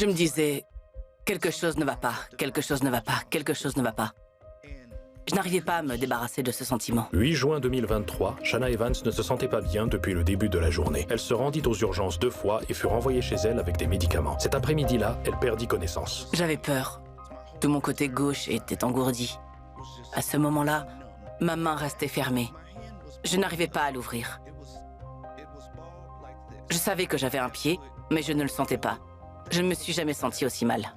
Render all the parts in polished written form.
Je me disais, quelque chose ne va pas, quelque chose ne va pas, quelque chose ne va pas. Je n'arrivais pas à me débarrasser de ce sentiment. 8 juin 2023, Shanna Evans ne se sentait pas bien depuis le début de la journée. Elle se rendit aux urgences 2 fois et fut renvoyée chez elle avec des médicaments. Cet après-midi-là, elle perdit connaissance. J'avais peur. Tout mon côté gauche était engourdi. À ce moment-là, ma main restait fermée. Je n'arrivais pas à l'ouvrir. Je savais que j'avais un pied, mais je ne le sentais pas. Je ne me suis jamais sentie aussi mal.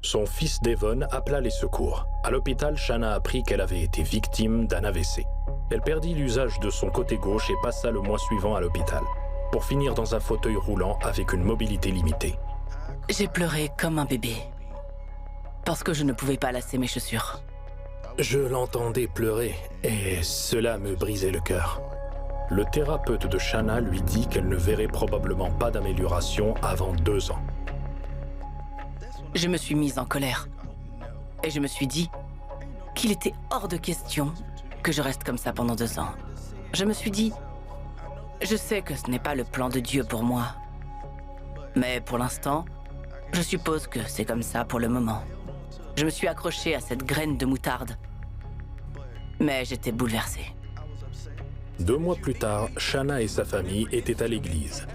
Son fils Devon appela les secours. À l'hôpital, Shanna apprit qu'elle avait été victime d'un AVC. Elle perdit l'usage de son côté gauche et passa le mois suivant à l'hôpital, pour finir dans un fauteuil roulant avec une mobilité limitée. J'ai pleuré comme un bébé, parce que je ne pouvais pas lasser mes chaussures. Je l'entendais pleurer, et cela me brisait le cœur. Le thérapeute de Shanna lui dit qu'elle ne verrait probablement pas d'amélioration avant 2 ans. Je me suis mise en colère. Et je me suis dit qu'il était hors de question que je reste comme ça pendant 2 ans. Je me suis dit, je sais que ce n'est pas le plan de Dieu pour moi. Mais pour l'instant, je suppose que c'est comme ça pour le moment. Je me suis accrochée à cette graine de moutarde. Mais j'étais bouleversée. 2 mois plus tard, Shanna et sa famille étaient à l'église.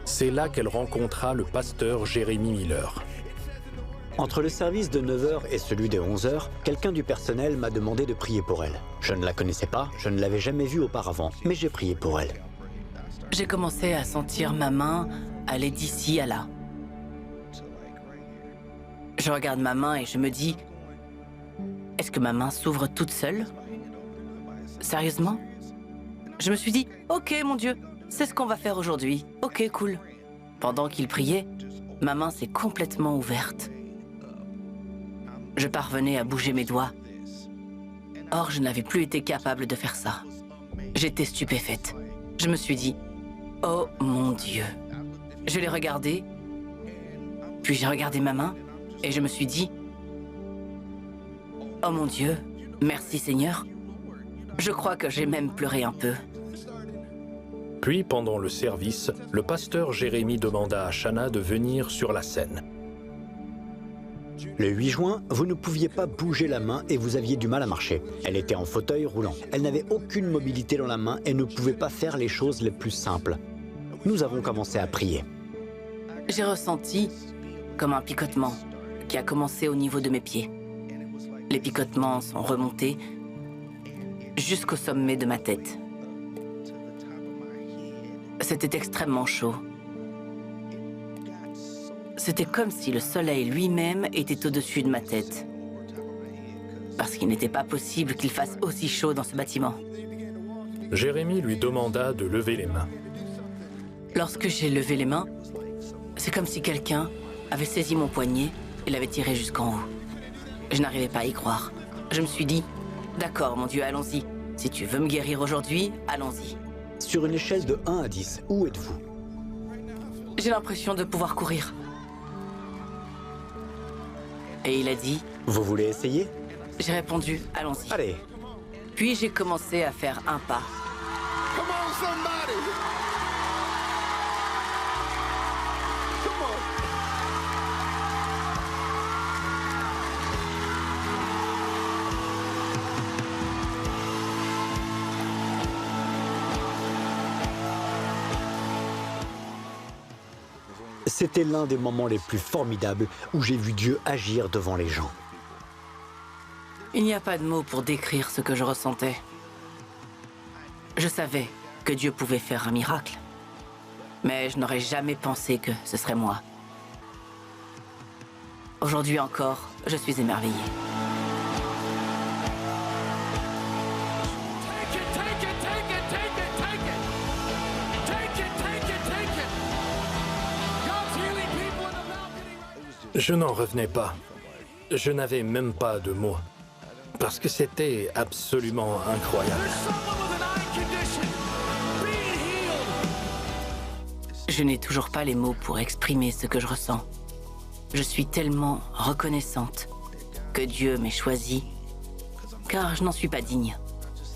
C'est là qu'elle rencontra le pasteur Jérémy Miller. Entre le service de 9h et celui de 11h, quelqu'un du personnel m'a demandé de prier pour elle. Je ne la connaissais pas, je ne l'avais jamais vue auparavant, mais j'ai prié pour elle. J'ai commencé à sentir ma main aller d'ici à là. Je regarde ma main et je me dis, est-ce que ma main s'ouvre toute seule? Sérieusement? Je me suis dit, ok mon Dieu, c'est ce qu'on va faire aujourd'hui. Ok, cool. Pendant qu'il priait, ma main s'est complètement ouverte. Je parvenais à bouger mes doigts. Or, je n'avais plus été capable de faire ça. J'étais stupéfaite. Je me suis dit, oh mon Dieu. Je l'ai regardé, puis j'ai regardé ma main, et je me suis dit, oh mon Dieu, merci Seigneur. Je crois que j'ai même pleuré un peu. Puis, pendant le service, le pasteur Jérémy demanda à Shanna de venir sur la scène. Le 8 juin, vous ne pouviez pas bouger la main et vous aviez du mal à marcher. Elle était en fauteuil roulant. Elle n'avait aucune mobilité dans la main et ne pouvait pas faire les choses les plus simples. Nous avons commencé à prier. J'ai ressenti comme un picotement qui a commencé au niveau de mes pieds. Les picotements sont remontés jusqu'au sommet de ma tête. C'était extrêmement chaud. C'était comme si le soleil lui-même était au-dessus de ma tête. Parce qu'il n'était pas possible qu'il fasse aussi chaud dans ce bâtiment. Jérémy lui demanda de lever les mains. Lorsque j'ai levé les mains, c'est comme si quelqu'un avait saisi mon poignet et l'avait tiré jusqu'en haut. Je n'arrivais pas à y croire. Je me suis dit, d'accord mon Dieu, allons-y. Si tu veux me guérir aujourd'hui, allons-y. Sur une échelle de 1 à 10, où êtes-vous? J'ai l'impression de pouvoir courir. Et il a dit, Vous voulez essayer? j'ai répondu, allons-y. Allez. Puis j'ai commencé à faire un pas. Come on, somebody! Come on! C'était l'un des moments les plus formidables où j'ai vu Dieu agir devant les gens. Il n'y a pas de mots pour décrire ce que je ressentais. Je savais que Dieu pouvait faire un miracle. Mais je n'aurais jamais pensé que ce serait moi. Aujourd'hui encore, je suis émerveillée. Je n'en revenais pas. Je n'avais même pas de mots. Parce que c'était absolument incroyable. Je n'ai toujours pas les mots pour exprimer ce que je ressens. Je suis tellement reconnaissante que Dieu m'ait choisie, car je n'en suis pas digne.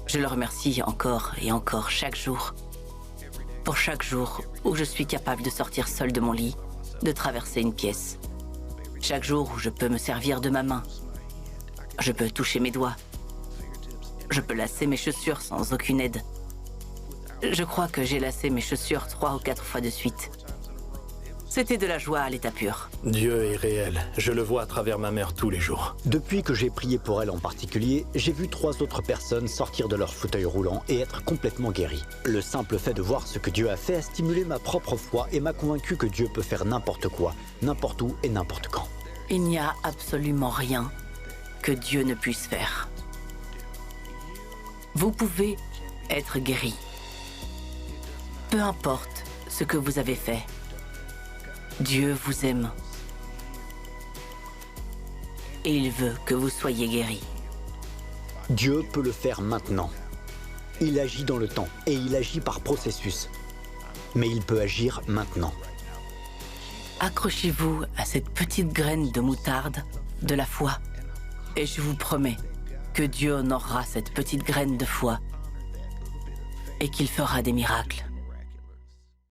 Je le remercie encore et encore chaque jour. Pour chaque jour où je suis capable de sortir seule de mon lit, de traverser une pièce, Chaque jour où je peux me servir de ma main, je peux toucher mes doigts. Je peux lasser mes chaussures sans aucune aide. Je crois que j'ai lassé mes chaussures 3 ou 4 fois de suite. C'était de la joie à l'état pur. Dieu est réel. Je le vois à travers ma mère tous les jours. Depuis que j'ai prié pour elle en particulier, j'ai vu 3 autres personnes sortir de leur fauteuil roulant et être complètement guéries. Le simple fait de voir ce que Dieu a fait a stimulé ma propre foi et m'a convaincu que Dieu peut faire n'importe quoi, n'importe où et n'importe quand. Il n'y a absolument rien que Dieu ne puisse faire. Vous pouvez être guéri. Peu importe ce que vous avez fait. Dieu vous aime. Et il veut que vous soyez guéri. Dieu peut le faire maintenant. Il agit dans le temps et il agit par processus. Mais il peut agir maintenant. Accrochez-vous à cette petite graine de moutarde de la foi. Et je vous promets que Dieu honorera cette petite graine de foi et qu'il fera des miracles.